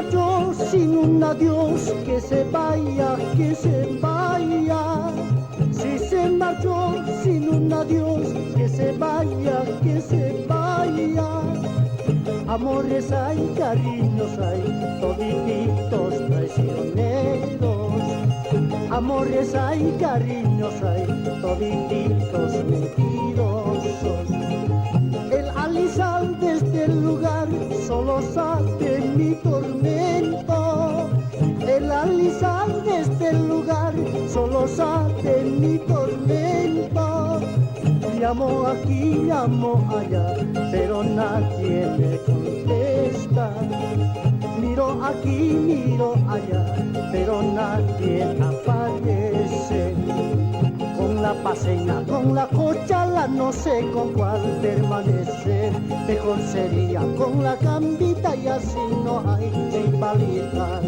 marchó sin un adiós, que se vaya, que se vaya. Si se marchó sin un adiós, que se vaya, que se vaya. Amores hay, cariños hay, todititos traicioneros. Amores hay, cariños hay, todititos mentirosos. El alisal de este lugar solo sabe mi tormento. El alisal de este lugar solo sabe mi tormento. Llamo aquí, llamo allá, pero nadie me contesta. Miro aquí, miro allá, pero nadie aparece. Con la paseña, con la cochala, no sé con cuál permanecer. Mejor sería con la cambita y así no hay rivalidad.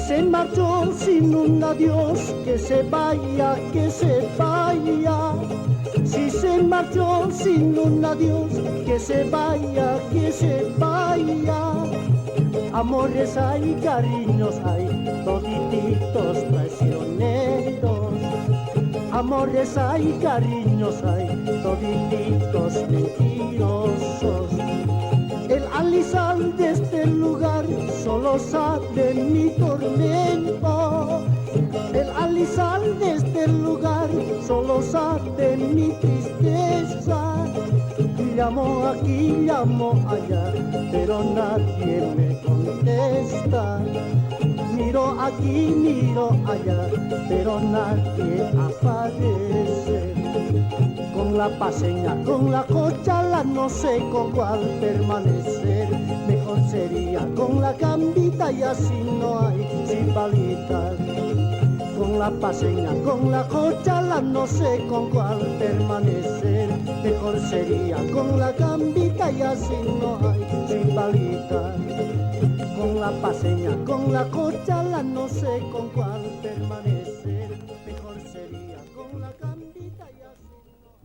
Se marchó sin un adiós, que se vaya, que se vaya. Si se marchó sin un adiós, que se vaya, que se vaya. Amores hay, cariños hay, todititos traicioneros. Amores hay, cariños hay, todititos mentirosos. El alisal de este lugar solo sabe mi tormento. El alisal de este lugar solo sabe mi tristeza. Llamo aquí, llamo allá, pero nadie me contesta. Miro aquí, miro allá, pero nadie aparece. Con la paseña, con la cochala, no sé con cuál permanecer. Mejor sería con la cambita y así no hay rivalidad. Con la paseña, con la cochala, no sé con cuál permanecer. Mejor sería con la cambita y así no hay rivalidad. Con la paseña, con la cochala, no sé con cuál permanecer. Mejor sería con la cambita y así no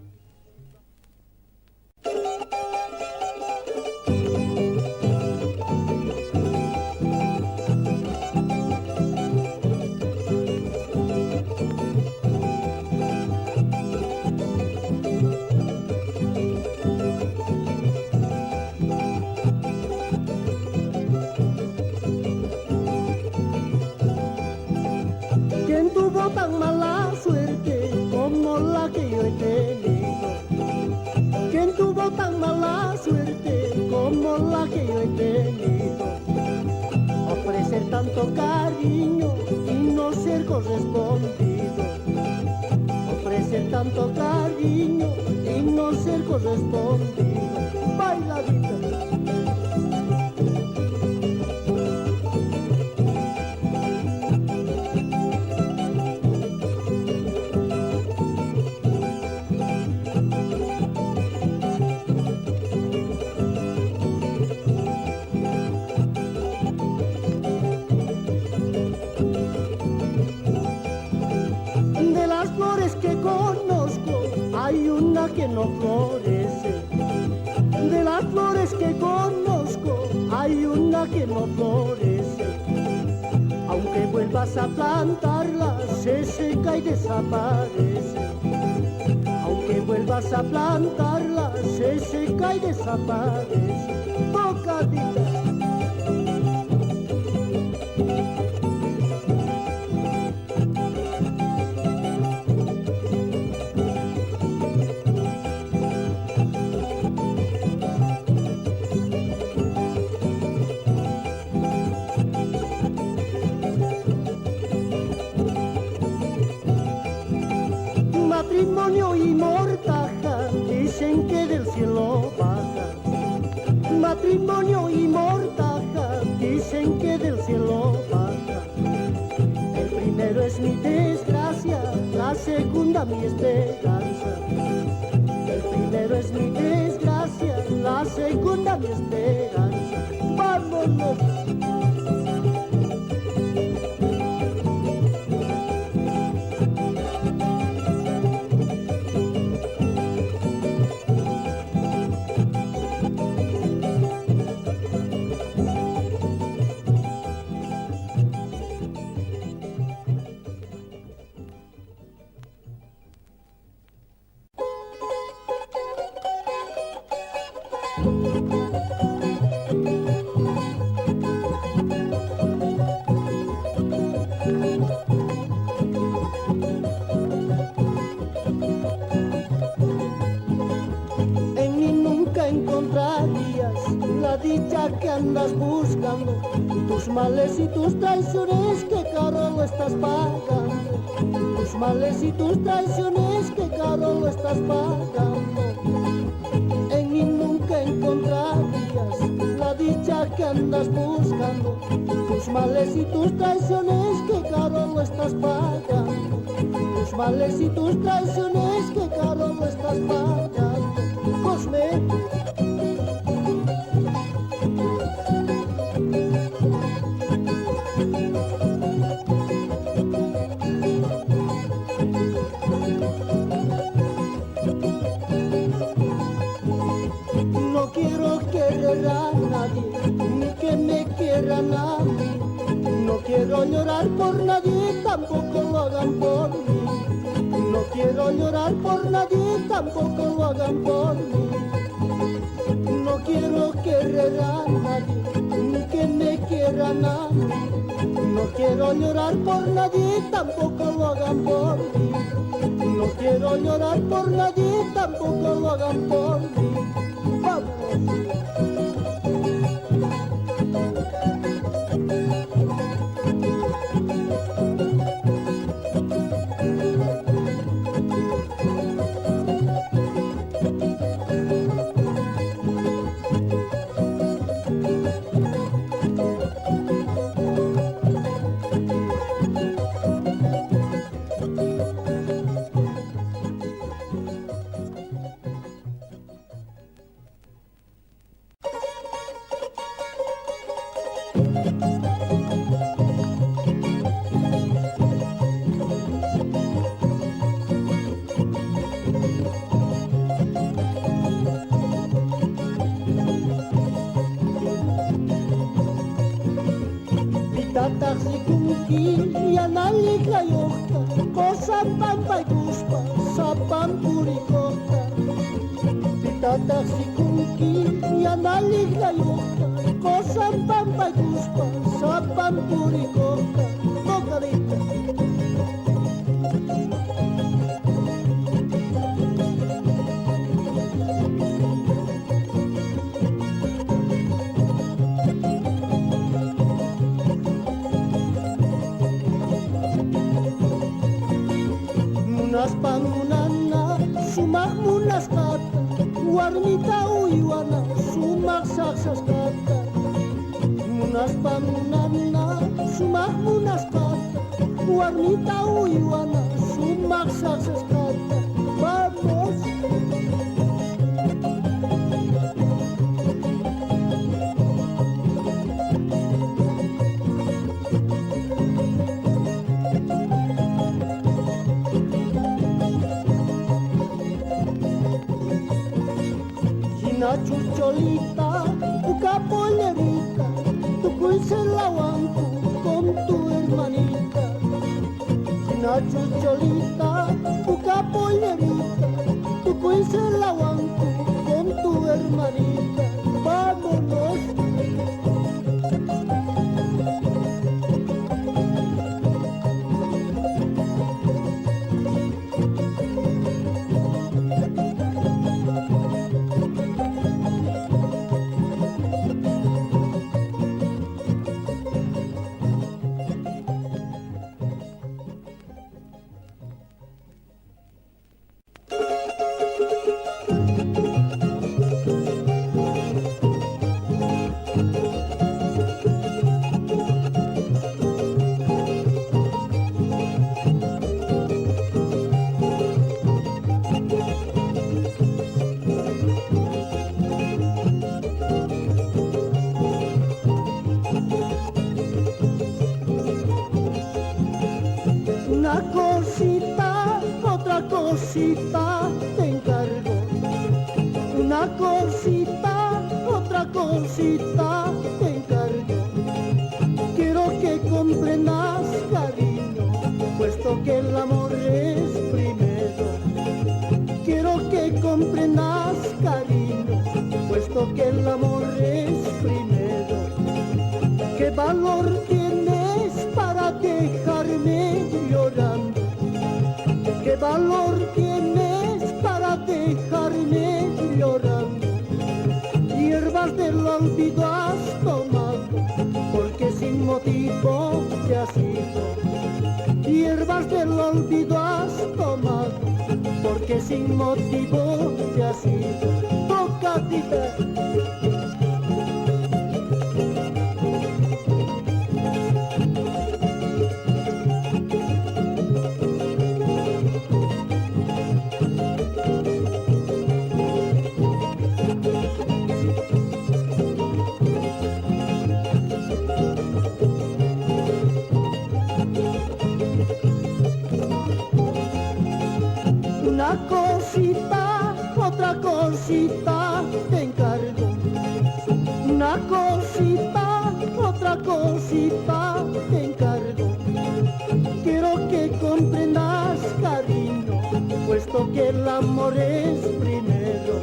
¿quién tuvo tan mala suerte como la que yo he tenido? ¿Quién tuvo tan mala suerte como la que yo he tenido? Ofrecer tanto cariño y no ser correspondido. Ofrecer tanto cariño y no ser correspondido. Bailadita. Hay una que no florece. De las flores que conozco, hay una que no florece. Aunque vuelvas a plantarla, se seca y desaparece. Aunque vuelvas a plantarla, se seca y desaparece. Tocadita. Matrimonio y mortaja, dicen que del cielo baja. Matrimonio y mortaja, dicen que del cielo baja. El primero primero es mi desgracia, la segunda mi esperanza. El primero es mi desgracia, la segunda mi esperanza. ¡Vámonos! La dicha que andas buscando, tus males y tus traiciones, que caro lo estás pagando. Tus males y tus traiciones, que caro lo estás pagando. En mí nunca encontrarías la dicha que andas buscando, tus males y tus traiciones, que caro lo estás pagando. Tus males y tus traiciones, que caro lo estás pagando. Cosme. No quiero querer a nadie, ni que me quieran a mí. No quiero llorar por nadie, tampoco lo hagan por mí. No quiero llorar por nadie, tampoco lo hagan por mí. No quiero querer a nadie, ni que me quieran a mí. No quiero llorar por nadie, tampoco lo hagan por mí. No quiero llorar por nadie, tampoco lo hagan por mí. ¡Vamos! Sampai kuspa, sapam purikota. Pitata si kunki, yanalik layota. Kosam pampai kuspa, sapam purikota. Mokarita. Munas pangunana, sumak munas kata. Warmita uywana, sumak saksas kata. Munas pangunana, sumak munas kata. Warmita uywana, sumak saksas kata. Vamos. Una chucholita, buca pollerita, tu cuise la aguanto con tu hermanita. Una chucholita, buca pollerita, tu cuise la aguanto con tu hermanita. Vámonos. cosita te encargo. Quiero que comprendas, cariño, puesto que el amor es primero. Quiero que comprendas, cariño, puesto que el amor es primero. ¿Qué valor tienes para dejarme llorando? ¿Qué valor tienes para dejarme llorando? Hierbas del olvido has tomado, porque sin motivo te has ido. Hierbas del olvido has tomado, porque sin motivo te has ido. Tocadita. Una cosita, otra cosita te encargo. Una cosita, otra cosita te encargo. Quiero que comprendas, cariño, puesto que el amor es primero.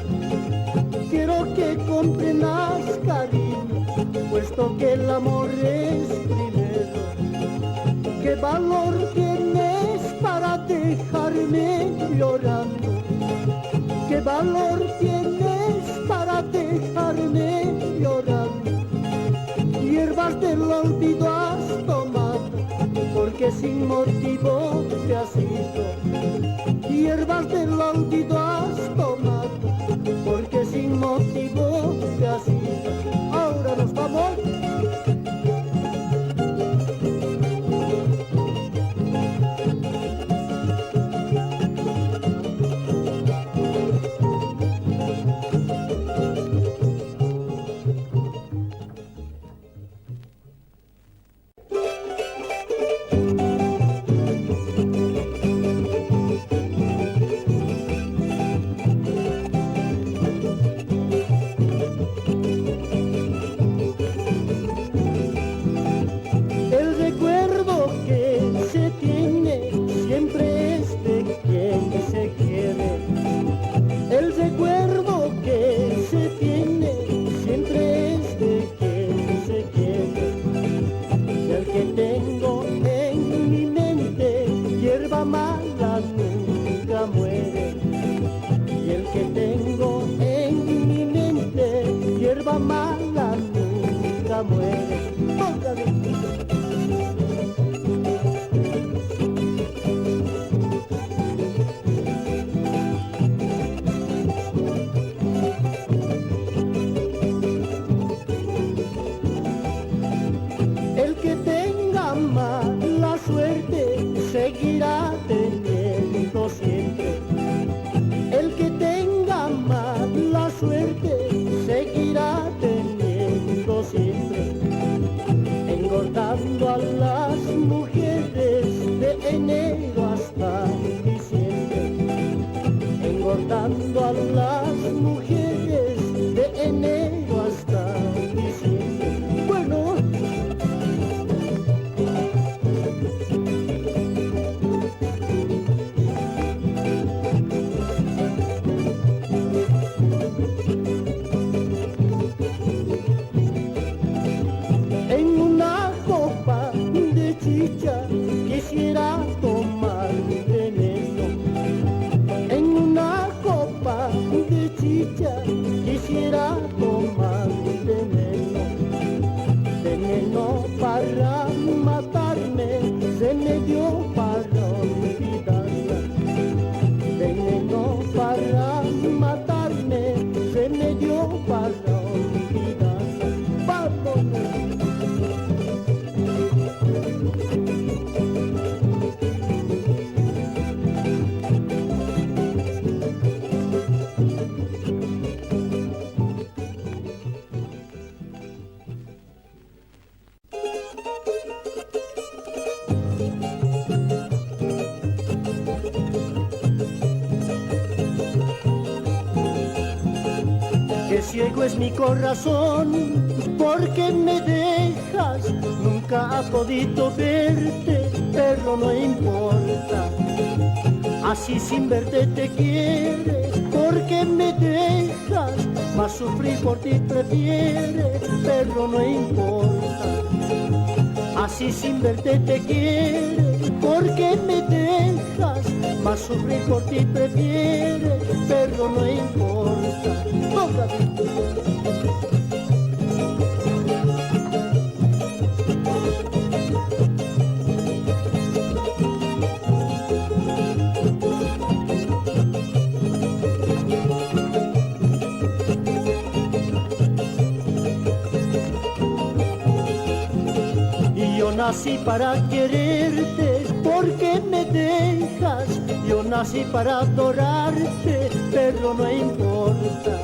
Quiero que comprendas, cariño, puesto que el amor es primero. ¿Qué valor tienes para dejarme llorando? ¿Qué valor tienes para dejarme llorando? Hierbas del olvido has tomado, porque sin motivo te has ido. Hierbas del olvido has tomado, porque sin motivo te has ido. Ahora nos vamos. Mala nunca muere. El que tenga mala suerte seguirá teniendo siempre. El que tenga mala suerte seguirá teniendo siempre, engordando a las mujeres de enero hasta diciembre, engordando a las mujeres de enero hasta diciembre. Bueno, quisiera tomar veneno. En una copa de chicha quisiera tomar ciego es mi corazón, porque me dejas, nunca ha podido verte, pero no importa. Así sin verte te quiere, porque me dejas, más sufrir por ti prefiere, pero no importa. Así sin verte te quiere, porque me dejas, más sufrir por ti prefiere, pero no importa. Yo nací para quererte, porque me dejas. Yo nací para adorarte, pero no importa.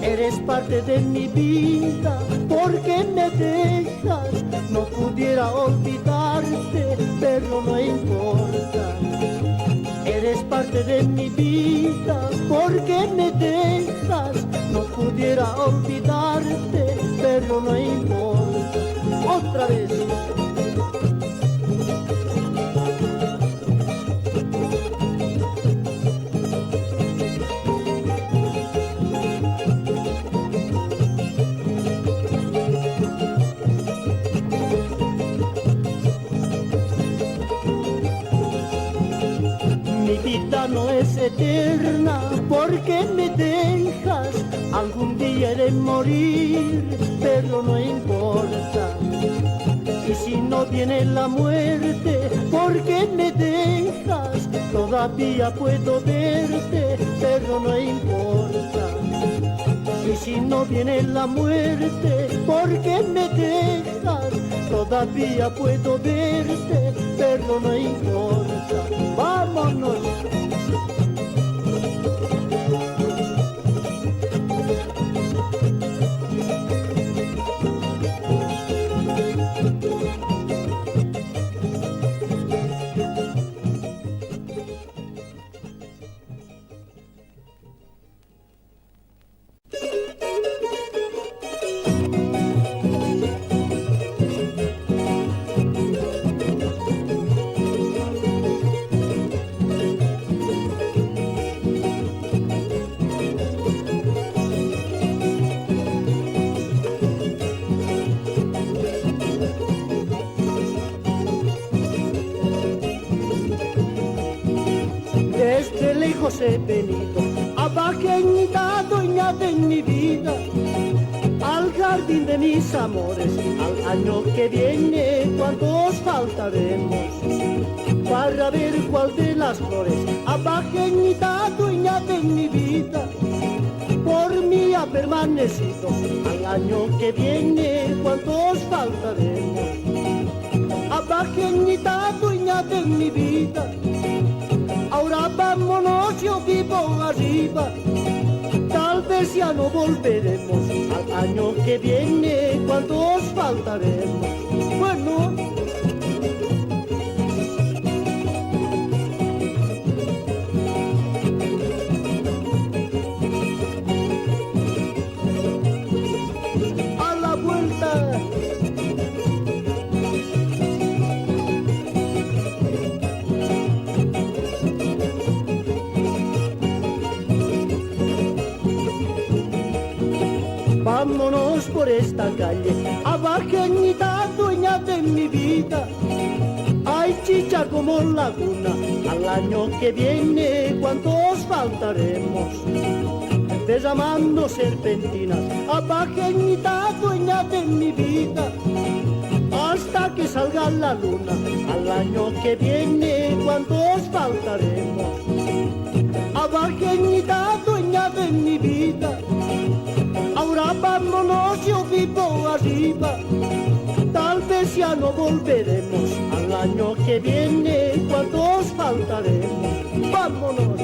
Eres parte de mi vida, porque me dejas. No pudiera olvidarte, pero no importa. Eres parte de mi vida, porque me dejas. No pudiera olvidarte, pero no importa. Otra vez. Mi vida no es eterna, porque me dejas. Algún día he de morir, pero no importa. Y si no viene la muerte, porque me dejas, todavía puedo verte, pero no importa. Y si no viene la muerte, porque me dejas, todavía puedo verte, pero no importa. ¡Vámonos! Desde lejos he venido, abajeñita dueña de mi vida, al jardín de mis amores, al año que viene, cuando os faltaremos, para ver cuál de las flores, abajeñita dueña de mi vida, por mí ha permanecido, al año que viene, cuando os faltaremos, abajeñita dueña de mi vida. Ahora vámonos, yo vivo arriba, tal vez ya no volveremos al año que viene, cuando os faltaremos. Bueno, a la vuelta. Vámonos por esta calle, abajeñita dueña de mi vida. Hay chicha como laguna, al año que viene, cuando os faltaremos. Derramando serpentinas, abajeñita dueña de mi vida. Hasta que salga la luna, al año que viene, cuando os faltaremos. Abajeñita dueña de mi vida. Ahora vámonos, yo vivo arriba, tal vez ya no volveremos al año que viene, cuando os faltaremos. Vámonos.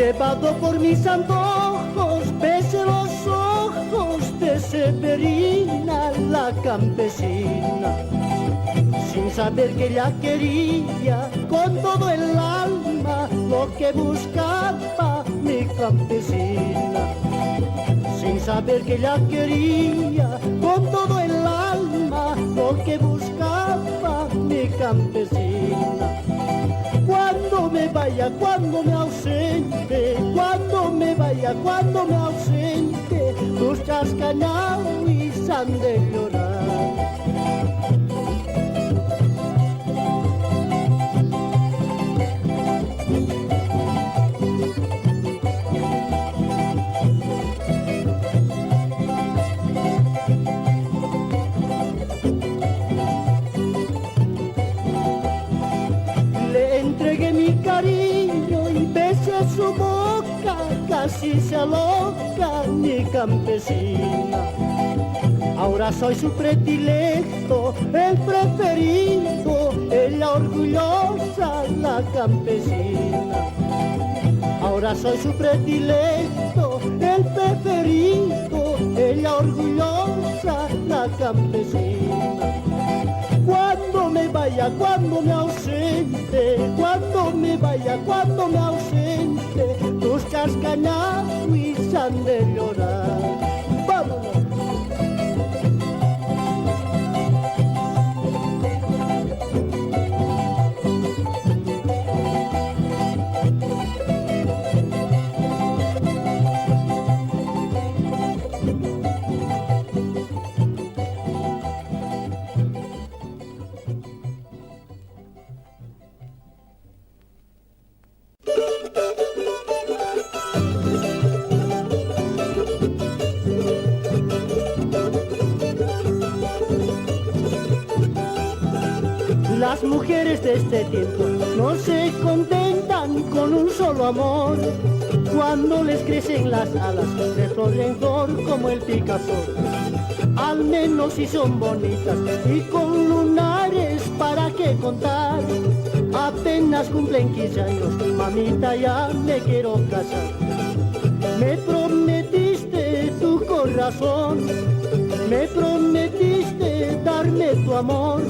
Llevado por mis antojos, besé los ojos de Severina, la campesina, sin saber que ella quería con todo el alma lo que buscaba mi campesina. Sin saber que ella quería con todo el alma lo que buscaba mi campesina. Cuando me vaya, cuando me ausente, cuando me vaya, cuando me ausente, tus chascañauis han de llorar. Cariño y besé su boca, casi se aloca mi campesina. Ahora soy su predilecto, el preferido, ella orgullosa, la campesina. Ahora soy su predilecto, el preferido, ella orgullosa, la campesina. Cuando me vaya, cuando me ausente, cuando me vaya, cuando me ausente, tus chascañauis han de llorar. ¡Vámonos! Las mujeres de este tiempo no se contentan con un solo amor. Cuando les crecen las alas de flor rencor como el picaflor. Al menos si son bonitas y con lunares para qué contar. Apenas cumplen 15 años, mamita, ya me quiero casar. Me prometiste tu corazón, me prometiste darme tu amor.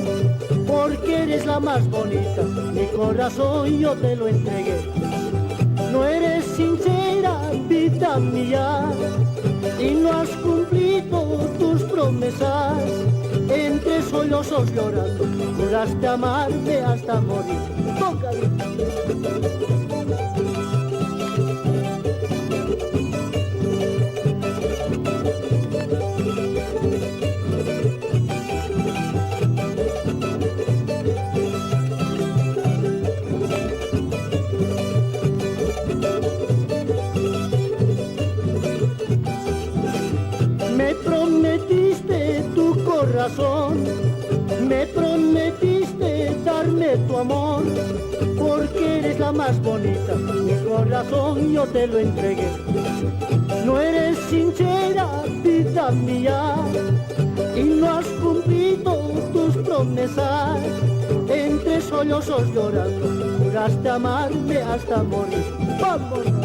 Porque eres la más bonita, mi corazón yo te lo entregué. No eres sincera, vida mía, y no has cumplido tus promesas. Entre sollozos llorando, juraste amarme hasta morir. Tócale. Me prometiste darme tu amor, porque eres la más bonita, mi corazón yo te lo entregué. No eres sincera, vida mía, y no has cumplido tus promesas. Entre sollozos llorando, juraste amarme hasta morir. ¡Vámonos!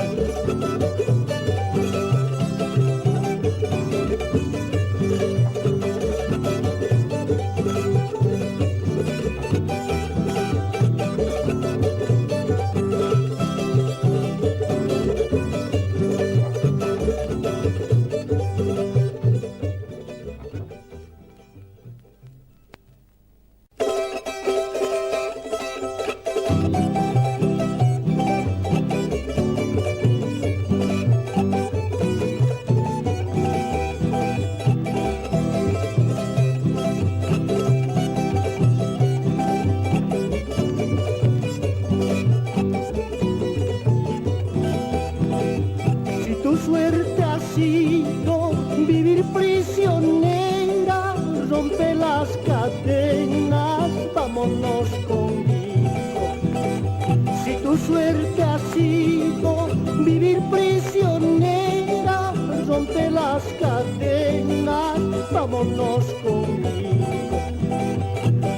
suerte ha sido vivir prisionera, rompe las cadenas, vámonos conmigo.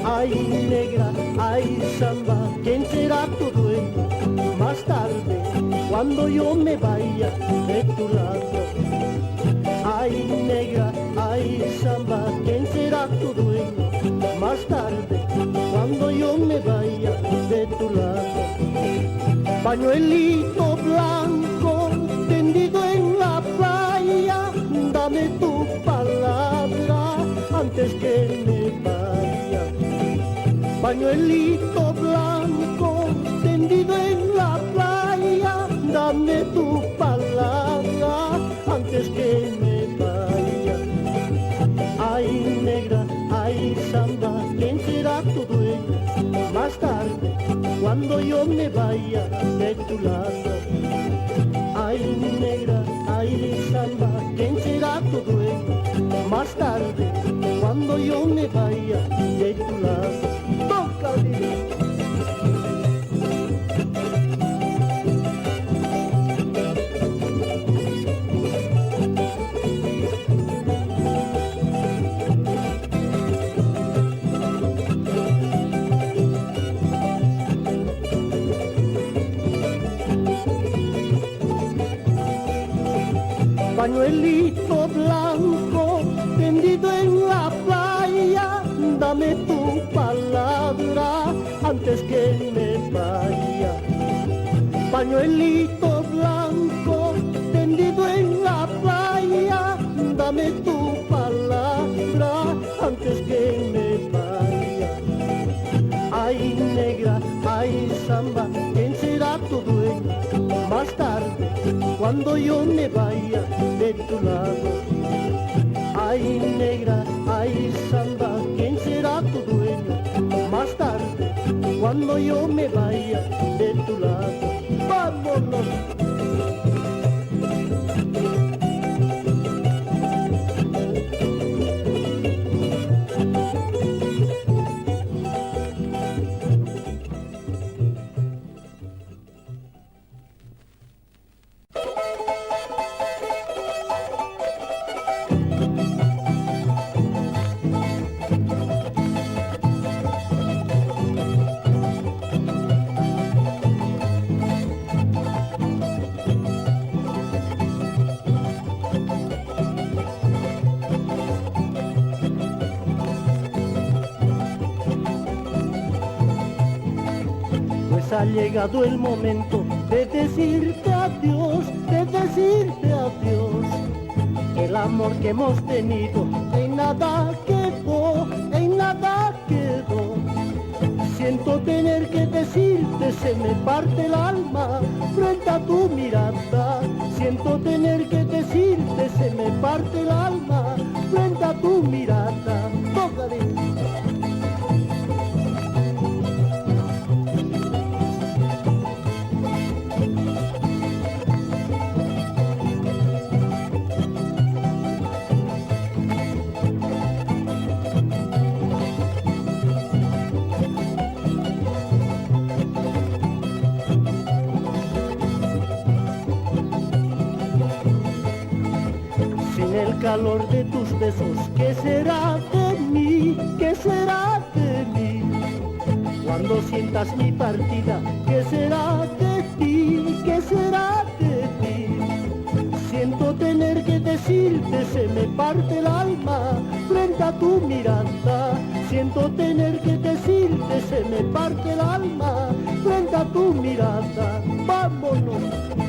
Ay negra, ay samba, ¿quién será tu dueño? Más tarde, cuando cuando yo me vaya de tu lado. Ay negra, ay samba, ¿quién será tu dueño? Más tarde, cuando yo me vaya de tu lado. Pañuelito blanco tendido en la playa, dame tu palabra antes que me vaya. Pañuelito blanco tendido en la playa, dame tu palabra antes que me vaya. Ay negra, ay samba, ¿quién será tu dueño? Más tarde, cuando yo me vaya de tu lado. Ay negra, ay samba, ¿quién será tu dueño? Más tarde, cuando yo me vaya de tu lado. Tócale. Pañuelito blanco tendido en la playa, dame tu palabra antes que me vaya. Pañuelito blanco tendido en la playa, dame tu palabra antes que me vaya. Ay negra, ay samba, ¿quién será tu dueño? Más tarde, cuando yo me vaya de tu lado. Ay negra, ay samba, ¿quién será tu dueño? Más tarde, cuando yo me vaya de tu lado. ¡Vámonos! Ha llegado el momento de decirte adiós, de decirte adiós. El amor que hemos tenido en nada quedó, en nada quedó. Siento tener que decirte, se me parte el alma frente a tu mirada. Siento tener que decirte, se me parte el alma frente a tu mirada. Tócale. El calor de tus besos, ¿qué será de mí? ¿Qué será de mí? Cuando sientas mi partida, ¿qué será de ti? ¿Qué será de ti? Siento tener que decirte, se me parte el alma frente a tu mirada. Siento tener que decirte, se me parte el alma frente a tu mirada. Vámonos.